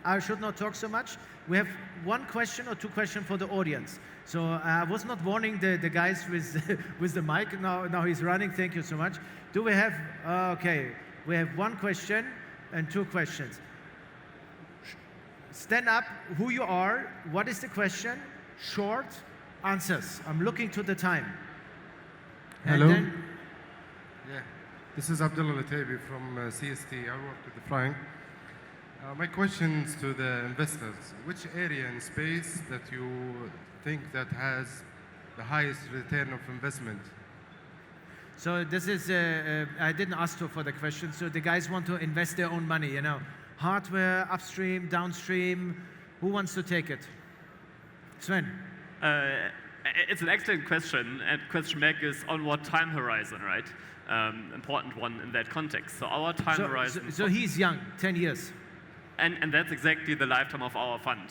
I should not talk so much. We have one question or two questions for the audience. So I was not warning the guys with, with the mic. Now he's running. Thank you so much. Do we have, okay, we have one question and two questions. Stand up, who you are, what is the question, short answers. I'm looking to the time. Hello. Yeah, this is Abdullah Latabi from CST. I work with the Frank. My questions to the investors: which area in space that you think that has the highest return of investment? So this is, I didn't ask for the question. So the guys want to invest their own money, you know. Hardware, upstream, downstream. Who wants to take it? Sven. It's an excellent question, and question back is on what time horizon, right? Important one in that context. So our time horizon. So he's young, 10 years. And that's exactly the lifetime of our fund.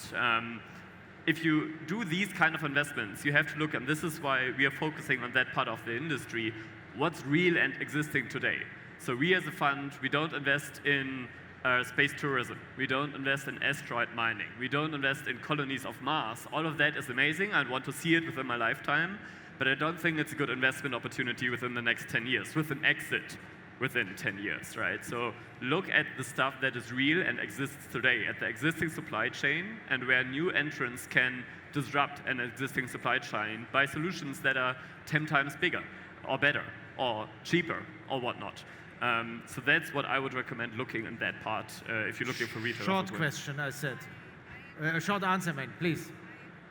If you do these kind of investments, you have to look, and this is why we are focusing on that part of the industry, what's real and existing today. So we as a fund, we don't invest in space tourism. We don't invest in asteroid mining. We don't invest in colonies of Mars. All of that is amazing. I want to see it within my lifetime, but I don't think it's a good investment opportunity within the next 10 years, with an exit within 10 years, right? So look at the stuff that is real and exists today, at the existing supply chain, and where new entrants can disrupt an existing supply chain by solutions that are 10 times bigger, or better, or cheaper, or whatnot. So that's what I would recommend looking in that part if you're looking for retail. Short question, I said. A short answer, man, please.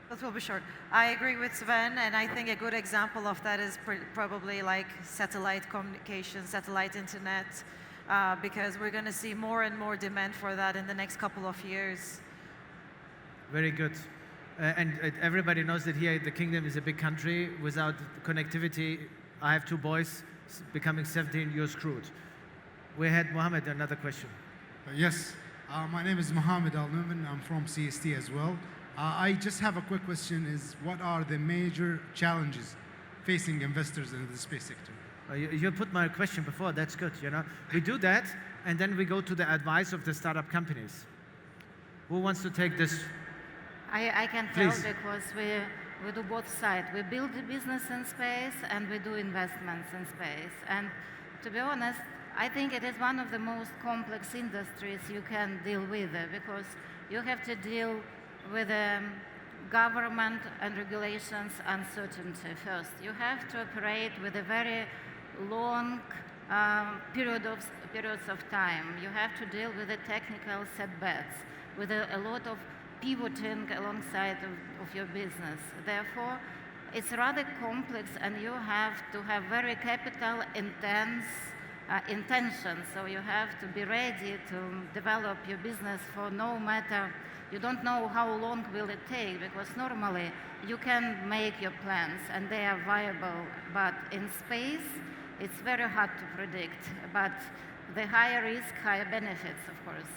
That will be short. I agree with Sven, and I think a good example of that is probably like satellite communication, satellite internet, because we're going to see more and more demand for that in the next couple of years. Very good. And everybody knows that here the kingdom is a big country. Without connectivity, I have two boys becoming 17, you're screwed. We had Mohammed, another question. Yes, my name is Mohammed Al-Numan. I'm from CST as well. I just have a quick question, is what are the major challenges facing investors in the space sector? You put my question before, that's good, you know. We do that, and then we go to the advice of the startup companies. Who wants to take this? I can tell. Please. Because we do both sides. We build the business in space and we do investments in space. And to be honest, I think it is one of the most complex industries you can deal with because you have to deal with government and regulations uncertainty first. You have to operate with a very long periods of time. You have to deal with the technical setbacks, with a lot of pivoting alongside of your business. Therefore, it's rather complex and you have to have very capital intense intentions. So you have to be ready to develop your business for no matter, you don't know how long will it take because normally you can make your plans and they are viable, but in space, it's very hard to predict. But the higher risk, higher benefits, of course.